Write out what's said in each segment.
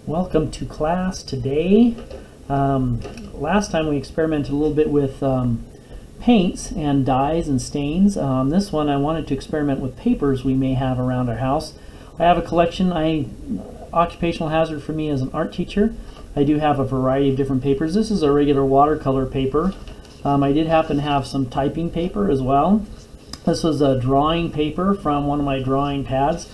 Welcome to class today. Last time we experimented a little bit with paints and dyes and stains. This one I wanted to experiment with papers we may have around our house. I have a collection. Occupational hazard for me as an art teacher. I do have a variety of different papers. This is a regular watercolor paper. I did happen to have some typing paper as well. This was a drawing paper from one of my drawing pads.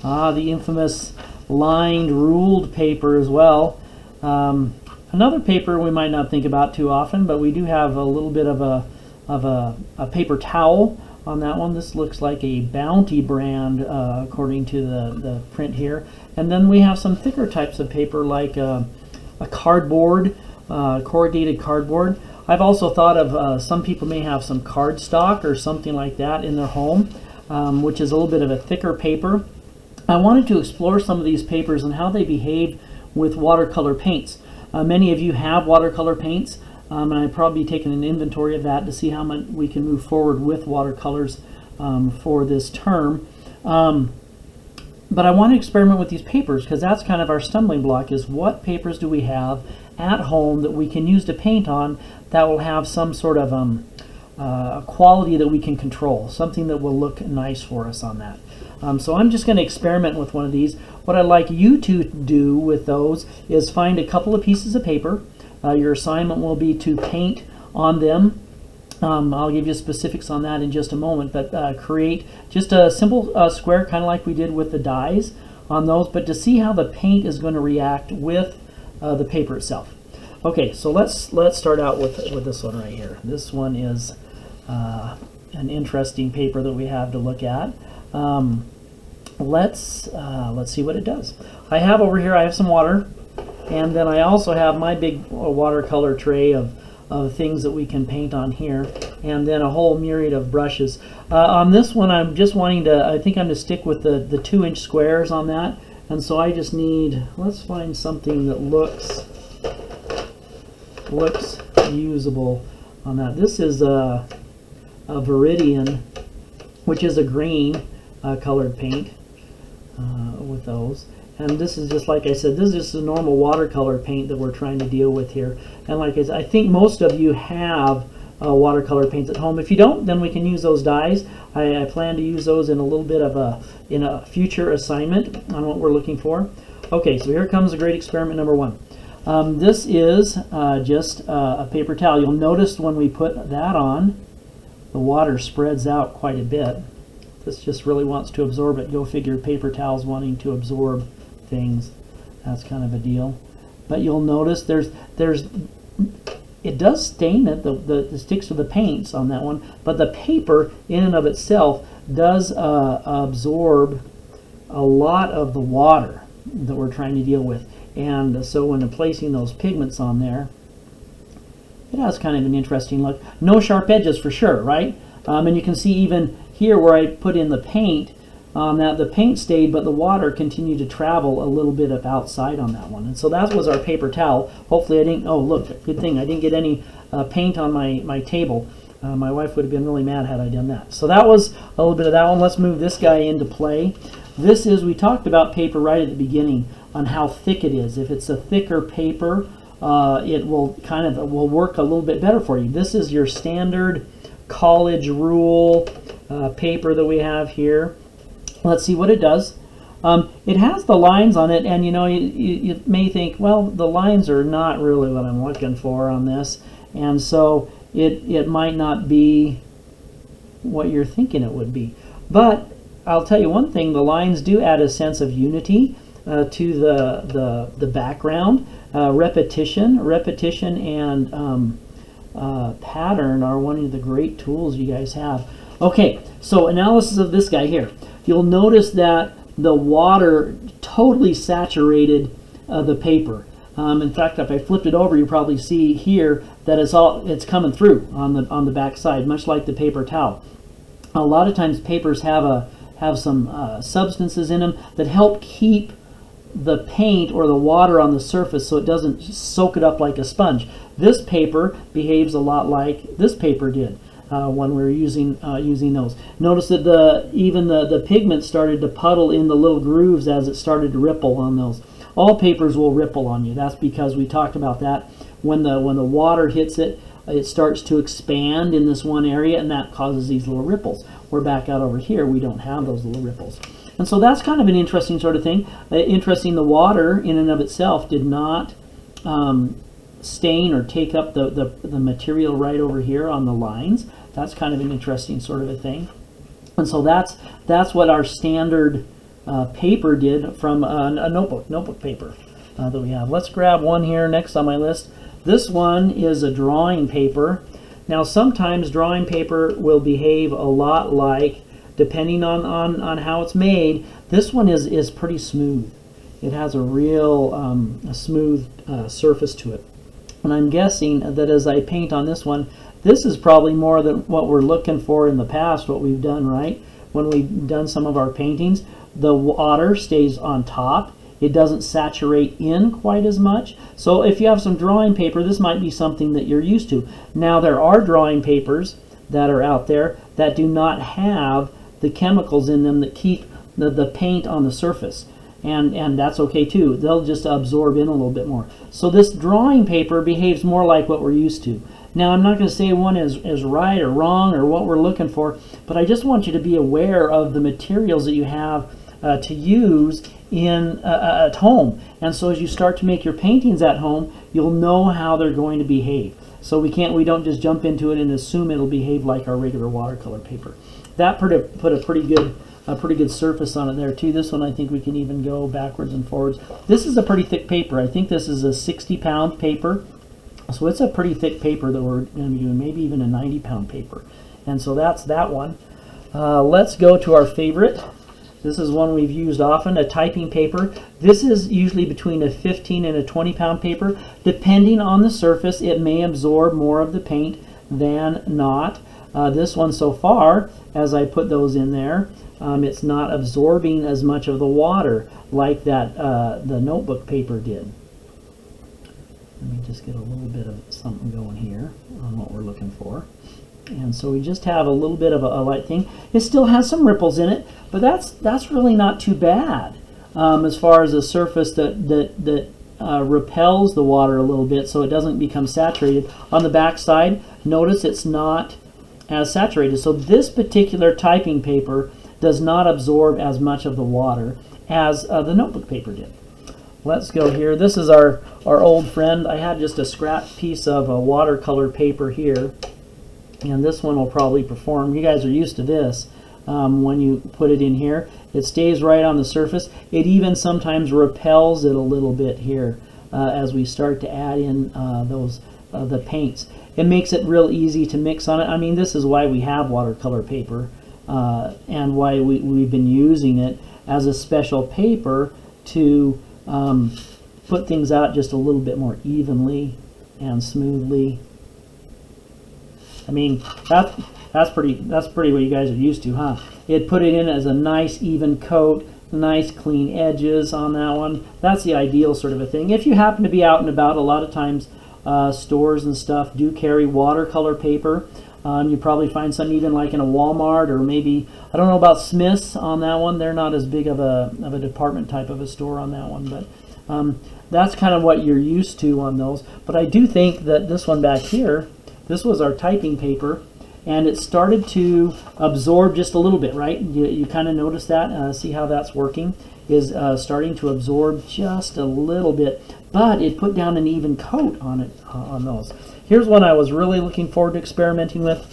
The infamous lined ruled paper as well. Another paper we might not think about too often, but we do have a little bit of a paper towel on that one. This looks like a Bounty brand according to the print here. And then we have some thicker types of paper like a cardboard, corrugated cardboard. I've also thought of some people may have some cardstock or something like that in their home, which is a little bit of a thicker paper. I wanted to explore some of these papers and how they behave with watercolor paints. Many of you have watercolor paints, and I've probably taken an inventory of that to see how much we can move forward with watercolors for this term. But I want to experiment with these papers because that's kind of our stumbling block, is what papers do we have at home that we can use to paint on that will have some sort of quality that we can control, something that will look nice for us on that. So I'm just going to experiment with one of these. What I'd like you to do with those is find a couple of pieces of paper. Your assignment will be to paint on them. I'll give you specifics on that in just a moment, but create just a simple square, kind of like we did with the dies on those, but to see how the paint is going to react with the paper itself. Okay, so let's start out with this one right here. This one is an interesting paper that we have to look at. Let's see what it does. I have over here, I have some water, and then I also have my big watercolor tray of things that we can paint on here, and then a whole myriad of brushes. On this one, I'm just wanting to, I think I'm going to stick with the 2-inch squares on that, and so I just need, let's find something that looks usable on that. This is a Viridian, which is a green colored paint with those. And this is just, like I said, this is just a normal watercolor paint that we're trying to deal with here. And like I said, I think most of you have watercolor paints at home. If you don't, then we can use those dyes. I plan to use those in a little bit of a future assignment on what we're looking for. Okay, so here comes a great experiment number one. This is just a paper towel. You'll notice when we put that on, the water spreads out quite a bit. This just really wants to absorb it. Go figure, paper towels wanting to absorb things. That's kind of a deal. But you'll notice it does stain it, the sticks of the paints on that one, but the paper in and of itself does absorb a lot of the water that we're trying to deal with. And so when placing those pigments on there, it has kind of an interesting look. No sharp edges for sure, right? And you can see even here where I put in the paint, that the paint stayed, but the water continued to travel a little bit of outside on that one. And so that was our paper towel. Hopefully I didn't, oh look, good thing I didn't get any paint on my table. My wife would have been really mad had I done that. So that was a little bit of that one. Let's move this guy into play. This is, we talked about paper right at the beginning on how thick it is. If it's a thicker paper, it will will work a little bit better for you. This is your standard college rule paper that we have here. Let's see what it does. It has the lines on it, and you may think, well, the lines are not really what I'm looking for on this, and so it might not be what you're thinking it would be. But I'll tell you one thing, the lines do add a sense of unity to the background. Repetition and pattern are one of the great tools you guys have. Okay, so analysis of this guy here. You'll notice that the water totally saturated the paper. In fact, if I flipped it over, you probably see here that it's coming through on the back side, much like the paper towel. A lot of times papers have some substances in them that help keep the paint or the water on the surface so it doesn't soak it up like a sponge. This paper behaves a lot like this paper did. when we were using those. Notice that even the pigment started to puddle in the little grooves as it started to ripple on those. all papers will ripple on you. That's because we talked about that. When the water hits it, it starts to expand in this one area, and that causes these little ripples. We're back out over here, we don't have those little ripples. And so that's kind of an interesting sort of thing. Interesting, the water in and of itself did not stain or take up the material right over here on the lines. That's kind of an interesting sort of a thing. And so that's what our standard paper did from a notebook paper that we have. Let's grab one here next on my list. This one is a drawing paper. Now sometimes drawing paper will behave a lot like, depending on how it's made, this one is pretty smooth. It has a real a smooth surface to it. And I'm guessing that as I paint on this one, this is probably more than what we're looking for in the past, what we've done, right? When we've done some of our paintings, the water stays on top. It doesn't saturate in quite as much. So if you have some drawing paper, this might be something that you're used to. Now there are drawing papers that are out there that do not have the chemicals in them that keep the paint on the surface. And that's okay too. They'll just absorb in a little bit more. So this drawing paper behaves more like what we're used to. Now I'm not going to say one is right or wrong or what we're looking for, but I just want you to be aware of the materials that you have to use at home. And so as you start to make your paintings at home, you'll know how they're going to behave. So we don't just jump into it and assume it'll behave like our regular watercolor paper. That put a pretty good surface on it there too. This one I think we can even go backwards and forwards. This is a pretty thick paper. I think this is a 60-pound paper. So it's a pretty thick paper that we're going to be doing, maybe even a 90-pound paper. And so that's that one. Let's go to our favorite. This is one we've used often, a typing paper. This is usually between a 15 and a 20-pound paper. Depending on the surface, it may absorb more of the paint than not. This one so far, as I put those in there, it's not absorbing as much of the water like that the notebook paper did. Let me just get a little bit of something going here on what we're looking for. And so we just have a little bit of a light thing. It still has some ripples in it, but that's really not too bad as far as a surface that repels the water a little bit so it doesn't become saturated. On the back side, notice it's not as saturated. So this particular typing paper does not absorb as much of the water as the notebook paper did. Let's go here. This is our old friend. I had just a scrap piece of a watercolor paper here, and this one will probably perform. You guys are used to this. When you put it in here, it stays right on the surface. It even sometimes repels it a little bit here as we start to add in the paints. It makes it real easy to mix on it. I mean, this is why we have watercolor paper and why we've been using it as a special paper to put things out just a little bit more evenly and smoothly. I mean, that's pretty what you guys are used to, huh? It put it in as a nice even coat, nice clean edges on that one. That's the ideal sort of a thing. If you happen to be out and about, a lot of times stores and stuff do carry watercolor paper. You probably find some even like in a Walmart, or maybe, I don't know about Smith's on that one. They're not as big of a department type of a store on that one, but that's kind of what you're used to on those. But I do think that this one back here, this was our typing paper, and it started to absorb just a little bit, right? You kind of notice that, see how that's working, is starting to absorb just a little bit, but it put down an even coat on it, on those. Here's one I was really looking forward to experimenting with.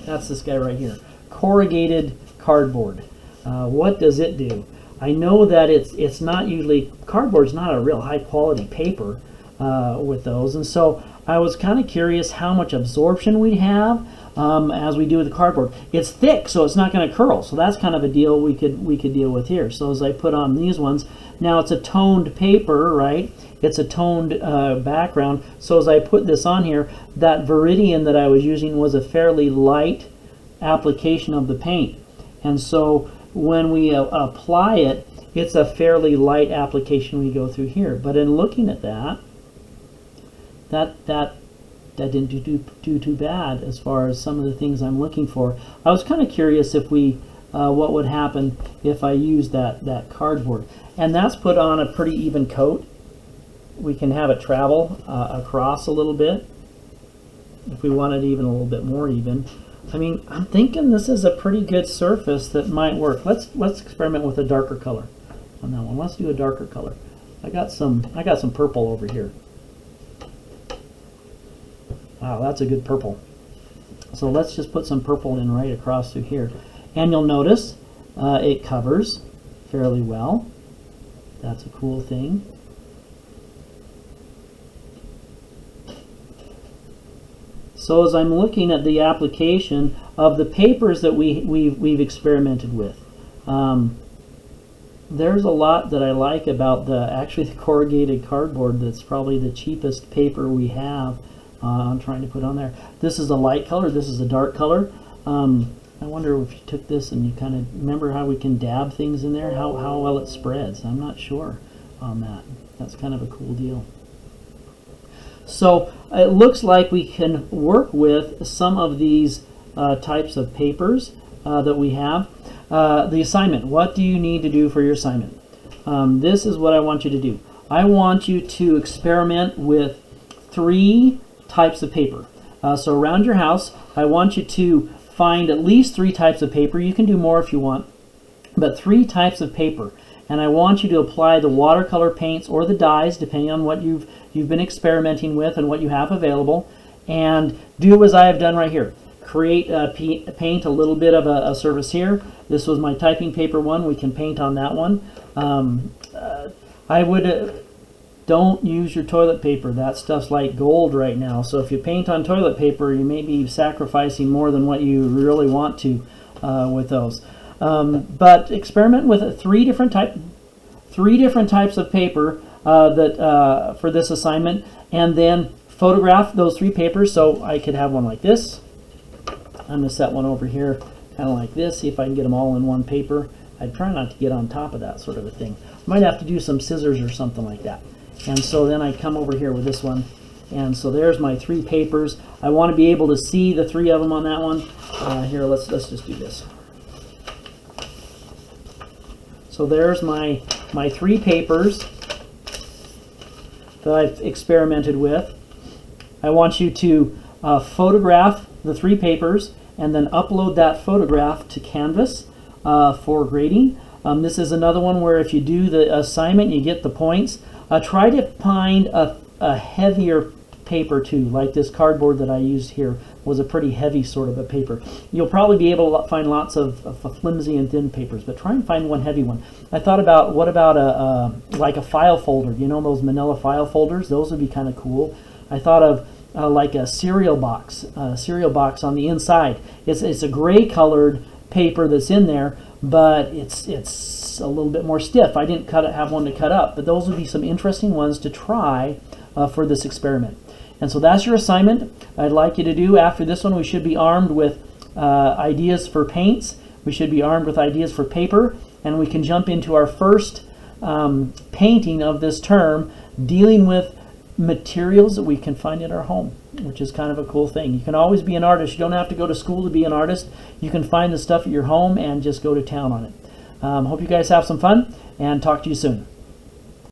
That's this guy right here, corrugated cardboard. What does it do? I know that it's not usually, cardboard's not a real high quality paper with those, and so I was kind of curious how much absorption we'd have as we do with the cardboard. It's thick, so it's not going to curl, so that's kind of a deal we could deal with here. So as I put on these ones, now it's a toned paper, right? It's a toned background, so as I put this on here, that Viridian that I was using was a fairly light application of the paint, and so when we apply it, it's a fairly light application we go through here. But in looking at that didn't do too bad as far as some of the things I'm looking for. I was kind of curious if we what would happen if I used that cardboard. And that's put on a pretty even coat. We can have it travel across a little bit if we want it even a little bit more even. I mean, I'm thinking this is a pretty good surface that might work. Let's experiment with a darker color on that one. Let's do a darker color. I got some purple over here. Wow, that's a good purple. So let's just put some purple in right across through here. And you'll notice it covers fairly well. That's a cool thing. So as I'm looking at the application of the papers that we've experimented with, there's a lot that I like about actually the corrugated cardboard. That's probably the cheapest paper we have. I'm trying to put on there. This is a light color. This is a dark color. I wonder if you took this and you kind of remember how we can dab things in there, how well it spreads. I'm not sure on that. That's kind of a cool deal. So it looks like we can work with some of these types of papers that we have. The assignment. What do you need to do for your assignment? This is what I want you to do. I want you to experiment with 3 types of paper. So around your house, I want you to find at least 3 types of paper. You can do more if you want, but 3 types of paper. And I want you to apply the watercolor paints or the dyes, depending on what you've been experimenting with and what you have available, and do as I have done right here. Create paint a little bit of a surface here. This was my typing paper one. We can paint on that one. I would don't use your toilet paper. That stuff's like gold right now. So if you paint on toilet paper, you may be sacrificing more than what you really want to with those. But experiment with 3 different types of paper for this assignment, and then photograph those 3 papers. So I could have one like this. I'm going to set one over here, kind of like this. See if I can get them all in one paper. I'd try not to get on top of that sort of a thing. Might have to do some scissors or something like that. And so then I come over here with this one. And so there's my 3 papers. I want to be able to see the 3 of them on that one. Here, let's just do this. So there's my 3 papers that I've experimented with. I want you to photograph the 3 papers and then upload that photograph to Canvas for grading. This is another one where if you do the assignment, you get the points. Try to find a heavier paper too, like this cardboard that I used here was a pretty heavy sort of a paper. You'll probably be able to find lots of flimsy and thin papers, but try and find one heavy one. I thought about, what about like a file folder? You know those manila file folders? Those would be kind of cool. I thought of like a cereal box on the inside. It's a gray colored paper that's in there, but it's a little bit more stiff. I didn't have one to cut up, but those would be some interesting ones to try for this experiment. And so that's your assignment. I'd like you to do, after this one, we should be armed with ideas for paints. We should be armed with ideas for paper, and we can jump into our first painting of this term, dealing with materials that we can find in our home, which is kind of a cool thing. You can always be an artist. You don't have to go to school to be an artist. You can find the stuff at your home and just go to town on it. Hope you guys have some fun, and talk to you soon.